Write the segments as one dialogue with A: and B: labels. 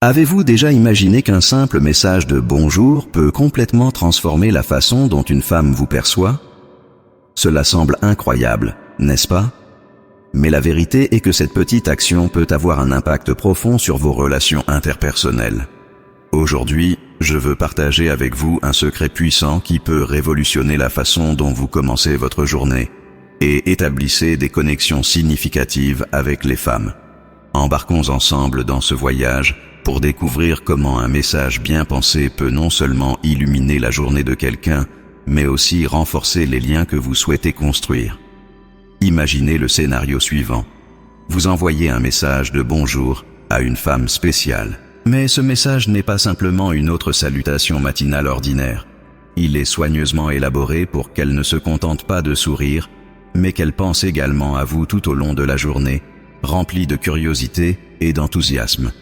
A: Avez-vous déjà imaginé qu'un simple message de bonjour peut complètement transformer la façon dont une femme vous perçoit? Cela semble incroyable, n'est-ce pas? Mais la vérité est que cette petite action peut avoir un impact profond sur vos relations interpersonnelles. Aujourd'hui, je veux partager avec vous un secret puissant qui peut révolutionner la façon dont vous commencez votre journée et établissez des connexions significatives avec les femmes. Embarquons ensemble dans ce voyage pour découvrir comment un message bien pensé peut non seulement illuminer la journée de quelqu'un, mais aussi renforcer les liens que vous souhaitez construire. Imaginez le scénario suivant. Vous envoyez un message de bonjour à une femme spéciale. Mais ce message n'est pas simplement une autre salutation matinale ordinaire. Il est soigneusement élaboré pour qu'elle ne se contente pas de sourire, mais qu'elle pense également à vous tout au long de la journée, remplie de curiosité et d'enthousiasme.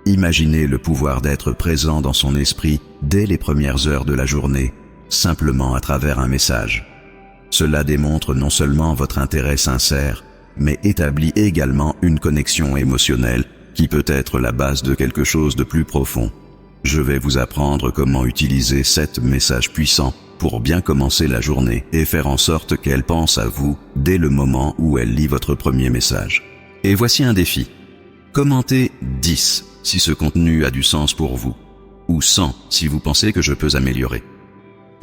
A: Imaginez le pouvoir d'être présent dans son esprit dès les premières heures de la journée, simplement à travers un message. Cela démontre non seulement votre intérêt sincère, mais établit également une connexion émotionnelle qui peut être la base de quelque chose de plus profond. Je vais vous apprendre comment utiliser 7 messages puissants pour bien commencer la journée et faire en sorte qu'elle pense à vous dès le moment où elle lit votre premier message. Et voici un défi. Commentez 10 si ce contenu a du sens pour vous, ou 100 si vous pensez que je peux améliorer.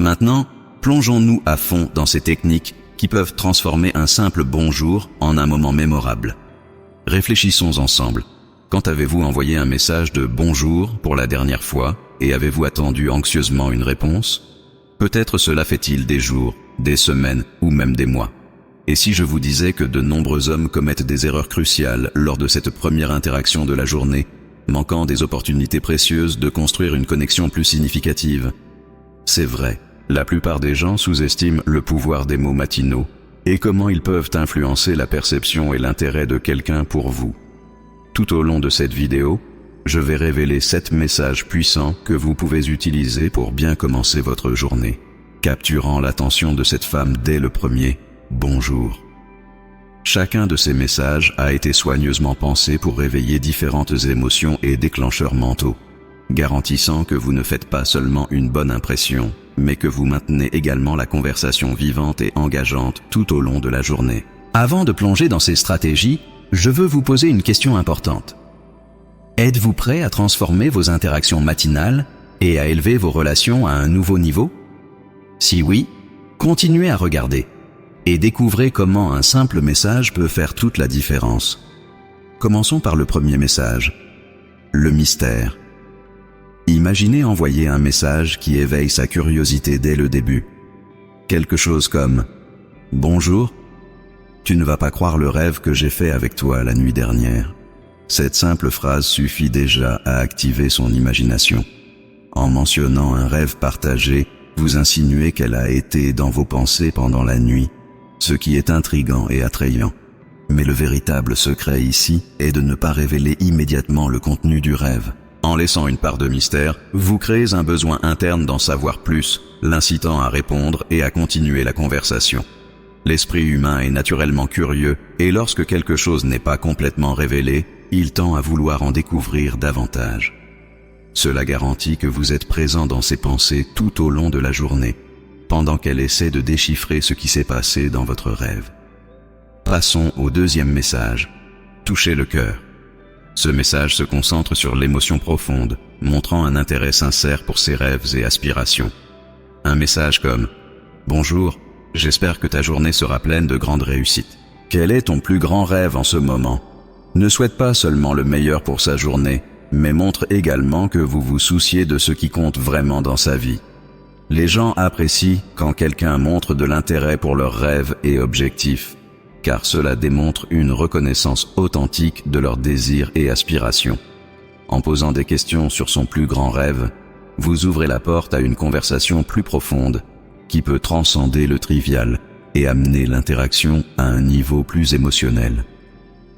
A: Maintenant, plongeons-nous à fond dans ces techniques qui peuvent transformer un simple bonjour en un moment mémorable. Réfléchissons ensemble. Quand avez-vous envoyé un message de bonjour pour la dernière fois et avez-vous attendu anxieusement une réponse? Peut-être cela fait-il des jours, des semaines ou même des mois. Et si je vous disais que de nombreux hommes commettent des erreurs cruciales lors de cette première interaction de la journée, manquant des opportunités précieuses de construire une connexion plus significative? C'est vrai, la plupart des gens sous-estiment le pouvoir des mots matinaux et comment ils peuvent influencer la perception et l'intérêt de quelqu'un pour vous. Tout au long de cette vidéo, je vais révéler 7 messages puissants que vous pouvez utiliser pour bien commencer votre journée, capturant l'attention de cette femme dès le premier « bonjour ». Chacun de ces messages a été soigneusement pensé pour réveiller différentes émotions et déclencheurs mentaux, garantissant que vous ne faites pas seulement une bonne impression, mais que vous maintenez également la conversation vivante et engageante tout au long de la journée. Avant de plonger dans ces stratégies, je veux vous poser une question importante. Êtes-vous prêt à transformer vos interactions matinales et à élever vos relations à un nouveau niveau? Si oui, continuez à regarder et découvrez comment un simple message peut faire toute la différence. Commençons par le premier message, le mystère. Imaginez envoyer un message qui éveille sa curiosité dès le début. Quelque chose comme « Bonjour, tu ne vas pas croire le rêve que j'ai fait avec toi la nuit dernière ». Cette simple phrase suffit déjà à activer son imagination. En mentionnant un rêve partagé, vous insinuez qu'elle a été dans vos pensées pendant la nuit, ce qui est intriguant et attrayant. Mais le véritable secret ici est de ne pas révéler immédiatement le contenu du rêve. En laissant une part de mystère, vous créez un besoin interne d'en savoir plus, l'incitant à répondre et à continuer la conversation. L'esprit humain est naturellement curieux et lorsque quelque chose n'est pas complètement révélé, il tend à vouloir en découvrir davantage. Cela garantit que vous êtes présent dans ses pensées tout au long de la journée, pendant qu'elle essaie de déchiffrer ce qui s'est passé dans votre rêve. Passons au deuxième message, toucher le cœur. Ce message se concentre sur l'émotion profonde, montrant un intérêt sincère pour ses rêves et aspirations. Un message comme « Bonjour, j'espère que ta journée sera pleine de grandes réussites. Quel est ton plus grand rêve en ce moment ?» Ne souhaite pas seulement le meilleur pour sa journée, mais montre également que vous vous souciez de ce qui compte vraiment dans sa vie. Les gens apprécient quand quelqu'un montre de l'intérêt pour leurs rêves et objectifs, car cela démontre une reconnaissance authentique de leurs désirs et aspirations. En posant des questions sur son plus grand rêve, vous ouvrez la porte à une conversation plus profonde qui peut transcender le trivial et amener l'interaction à un niveau plus émotionnel.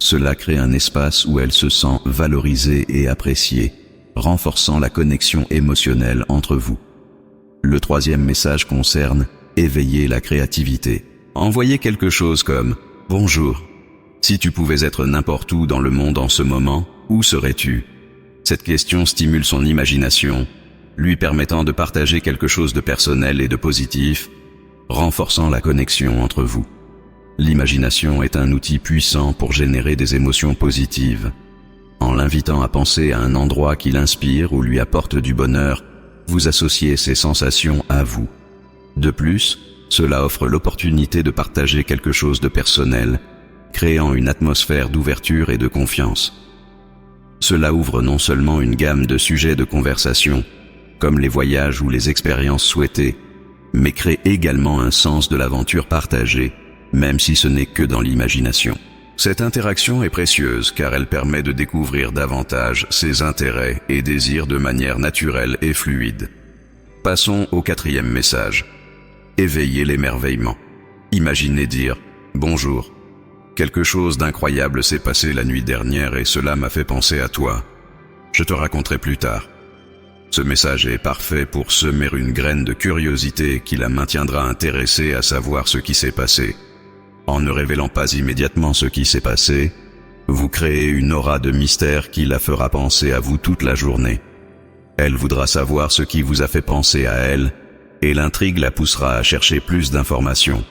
A: Cela crée un espace où elle se sent valorisée et appréciée, renforçant la connexion émotionnelle entre vous. Le troisième message concerne éveiller la créativité. Envoyez quelque chose comme « Bonjour, si tu pouvais être n'importe où dans le monde en ce moment, où serais-tu » Cette question stimule son imagination, lui permettant de partager quelque chose de personnel et de positif, renforçant la connexion entre vous. L'imagination est un outil puissant pour générer des émotions positives. En l'invitant à penser à un endroit qui l'inspire ou lui apporte du bonheur, vous associez ces sensations à vous. De plus, cela offre l'opportunité de partager quelque chose de personnel, créant une atmosphère d'ouverture et de confiance. Cela ouvre non seulement une gamme de sujets de conversation, comme les voyages ou les expériences souhaitées, mais crée également un sens de l'aventure partagée, même si ce n'est que dans l'imagination. Cette interaction est précieuse car elle permet de découvrir davantage ses intérêts et désirs de manière naturelle et fluide. Passons au 4e message. Éveillez l'émerveillement. Imaginez dire « Bonjour. Quelque chose d'incroyable s'est passé la nuit dernière et cela m'a fait penser à toi. Je te raconterai plus tard. » Ce message est parfait pour semer une graine de curiosité qui la maintiendra intéressée à savoir ce qui s'est passé. En ne révélant pas immédiatement ce qui s'est passé, vous créez une aura de mystère qui la fera penser à vous toute la journée. Elle voudra savoir ce qui vous a fait penser à elle, et l'intrigue la poussera à chercher plus d'informations.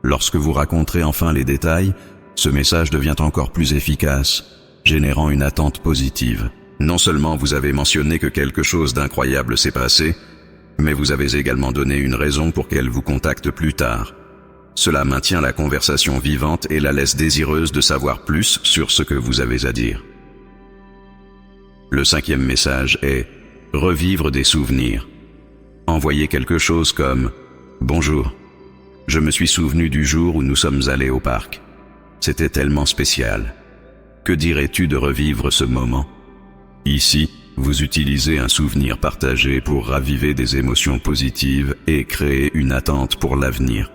A: Lorsque vous raconterez enfin les détails, ce message devient encore plus efficace, générant une attente positive. Non seulement vous avez mentionné que quelque chose d'incroyable s'est passé, mais vous avez également donné une raison pour qu'elle vous contacte plus tard. Cela maintient la conversation vivante et la laisse désireuse de savoir plus sur ce que vous avez à dire. Le 5e message est « Revivre des souvenirs ». Envoyez quelque chose comme « Bonjour, je me suis souvenu du jour où nous sommes allés au parc. C'était tellement spécial. Que dirais-tu de revivre ce moment ?» Ici, vous utilisez un souvenir partagé pour raviver des émotions positives et créer une attente pour l'avenir.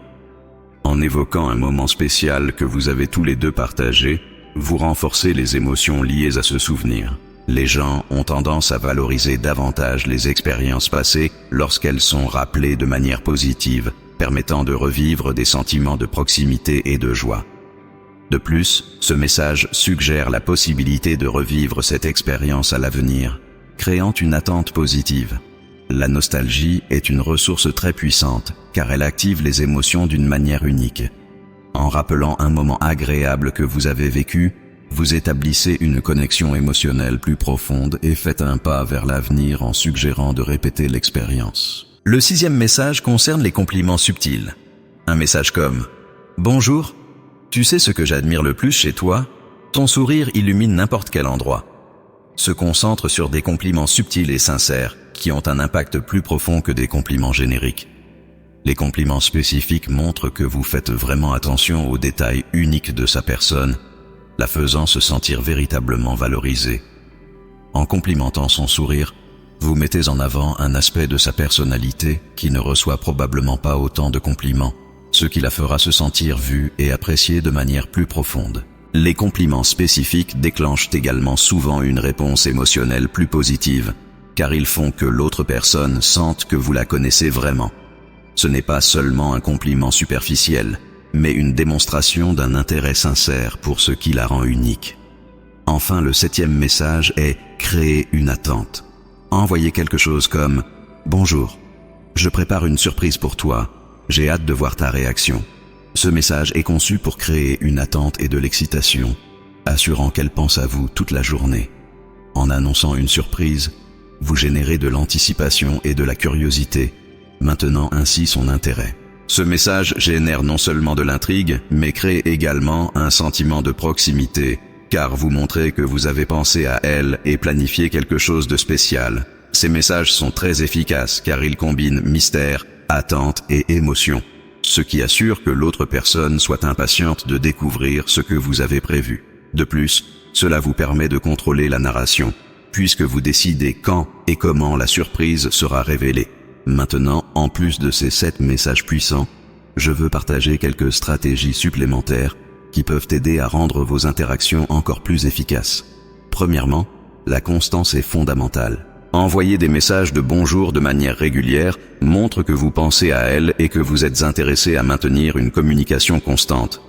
A: En évoquant un moment spécial que vous avez tous les deux partagé, vous renforcez les émotions liées à ce souvenir. Les gens ont tendance à valoriser davantage les expériences passées lorsqu'elles sont rappelées de manière positive, permettant de revivre des sentiments de proximité et de joie. De plus, ce message suggère la possibilité de revivre cette expérience à l'avenir, créant une attente positive. La nostalgie est une ressource très puissante, car elle active les émotions d'une manière unique. En rappelant un moment agréable que vous avez vécu, vous établissez une connexion émotionnelle plus profonde et faites un pas vers l'avenir en suggérant de répéter l'expérience. Le 6e message concerne les compliments subtils. Un message comme « Bonjour, tu sais ce que j'admire le plus chez toi? Ton sourire illumine n'importe quel endroit. » Se concentre sur des compliments subtils et sincères qui ont un impact plus profond que des compliments génériques. Les compliments spécifiques montrent que vous faites vraiment attention aux détails uniques de sa personne, la faisant se sentir véritablement valorisée. En complimentant son sourire, vous mettez en avant un aspect de sa personnalité qui ne reçoit probablement pas autant de compliments, ce qui la fera se sentir vue et appréciée de manière plus profonde. Les compliments spécifiques déclenchent également souvent une réponse émotionnelle plus positive, car ils font que l'autre personne sente que vous la connaissez vraiment. Ce n'est pas seulement un compliment superficiel, mais une démonstration d'un intérêt sincère pour ce qui la rend unique. Enfin, le 7e message est « Créer une attente ». Envoyez quelque chose comme « Bonjour, je prépare une surprise pour toi, j'ai hâte de voir ta réaction ». Ce message est conçu pour créer une attente et de l'excitation, assurant qu'elle pense à vous toute la journée. En annonçant une surprise, vous générez de l'anticipation et de la curiosité, maintenant ainsi son intérêt. Ce message génère non seulement de l'intrigue, mais crée également un sentiment de proximité, car vous montrez que vous avez pensé à elle et planifié quelque chose de spécial. Ces messages sont très efficaces car ils combinent mystère, attente et émotion, ce qui assure que l'autre personne soit impatiente de découvrir ce que vous avez prévu. De plus, cela vous permet de contrôler la narration, puisque vous décidez quand et comment la surprise sera révélée. Maintenant, en plus de ces 7 messages puissants, je veux partager quelques stratégies supplémentaires qui peuvent aider à rendre vos interactions encore plus efficaces. Premièrement, la constance est fondamentale. Envoyer des messages de bonjour de manière régulière montre que vous pensez à elle et que vous êtes intéressé à maintenir une communication constante.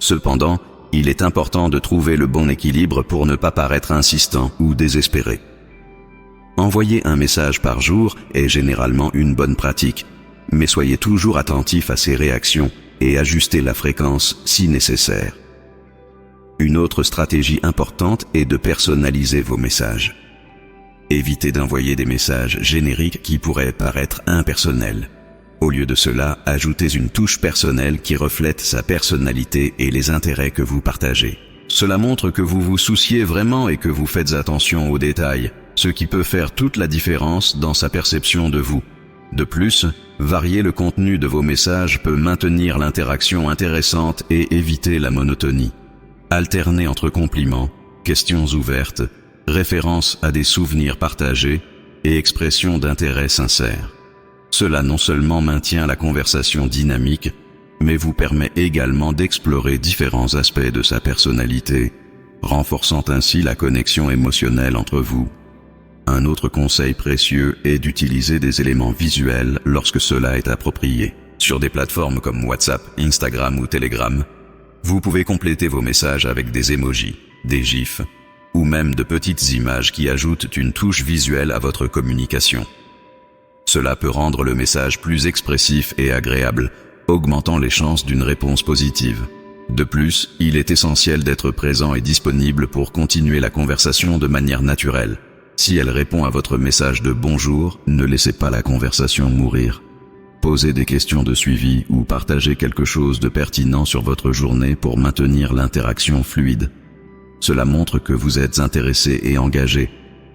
A: Cependant, il est important de trouver le bon équilibre pour ne pas paraître insistant ou désespéré. Envoyer un message par jour est généralement une bonne pratique, mais soyez toujours attentif à ses réactions et ajustez la fréquence si nécessaire. Une autre stratégie importante est de personnaliser vos messages. Évitez d'envoyer des messages génériques qui pourraient paraître impersonnels. Au lieu de cela, ajoutez une touche personnelle qui reflète sa personnalité et les intérêts que vous partagez. Cela montre que vous vous souciez vraiment et que vous faites attention aux détails, ce qui peut faire toute la différence dans sa perception de vous. De plus, varier le contenu de vos messages peut maintenir l'interaction intéressante et éviter la monotonie. Alternez entre compliments, questions ouvertes, références à des souvenirs partagés et expressions d'intérêt sincère. Cela non seulement maintient la conversation dynamique, mais vous permet également d'explorer différents aspects de sa personnalité, renforçant ainsi la connexion émotionnelle entre vous. Un autre conseil précieux est d'utiliser des éléments visuels lorsque cela est approprié. Sur des plateformes comme WhatsApp, Instagram ou Telegram, vous pouvez compléter vos messages avec des emojis, des gifs, ou même de petites images qui ajoutent une touche visuelle à votre communication. Cela peut rendre le message plus expressif et agréable, augmentant les chances d'une réponse positive. De plus, il est essentiel d'être présent et disponible pour continuer la conversation de manière naturelle. Si elle répond à votre message de bonjour, ne laissez pas la conversation mourir. Posez des questions de suivi ou partagez quelque chose de pertinent sur votre journée pour maintenir l'interaction fluide. Cela montre que vous êtes intéressé et engagé,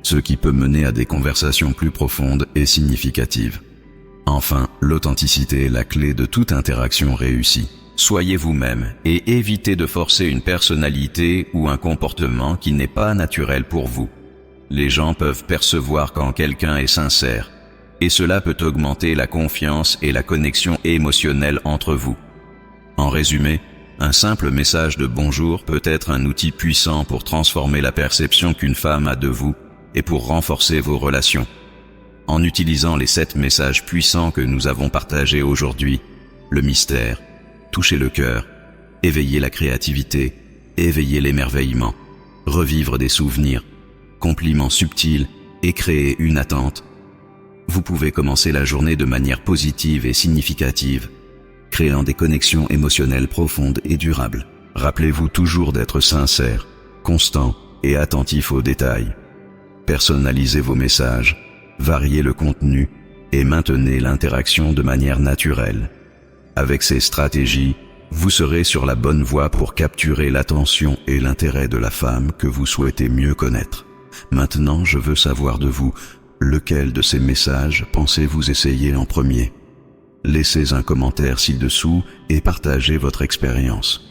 A: ce qui peut mener à des conversations plus profondes et significatives. Enfin, l'authenticité est la clé de toute interaction réussie. Soyez vous-même et évitez de forcer une personnalité ou un comportement qui n'est pas naturel pour vous. Les gens peuvent percevoir quand quelqu'un est sincère, et cela peut augmenter la confiance et la connexion émotionnelle entre vous. En résumé, un simple message de bonjour peut être un outil puissant pour transformer la perception qu'une femme a de vous et pour renforcer vos relations. En utilisant les 7 messages puissants que nous avons partagés aujourd'hui, le mystère, toucher le cœur, éveiller la créativité, éveiller l'émerveillement, revivre des souvenirs, compliments subtils et créer une attente, vous pouvez commencer la journée de manière positive et significative, créant des connexions émotionnelles profondes et durables. Rappelez-vous toujours d'être sincère, constant et attentif aux détails. Personnalisez vos messages, variez le contenu et maintenez l'interaction de manière naturelle. Avec ces stratégies, vous serez sur la bonne voie pour capturer l'attention et l'intérêt de la femme que vous souhaitez mieux connaître. Maintenant, je veux savoir de vous, lequel de ces messages pensez-vous essayer en premier? Laissez un commentaire ci-dessous et partagez votre expérience.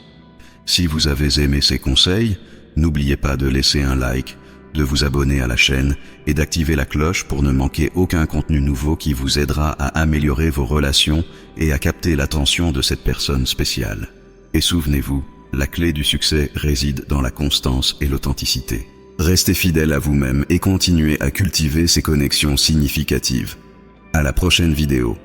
A: Si vous avez aimé ces conseils, n'oubliez pas de laisser un like, de vous abonner à la chaîne et d'activer la cloche pour ne manquer aucun contenu nouveau qui vous aidera à améliorer vos relations et à capter l'attention de cette personne spéciale. Et souvenez-vous, la clé du succès réside dans la constance et l'authenticité. Restez fidèle à vous-même et continuez à cultiver ces connexions significatives. À la prochaine vidéo.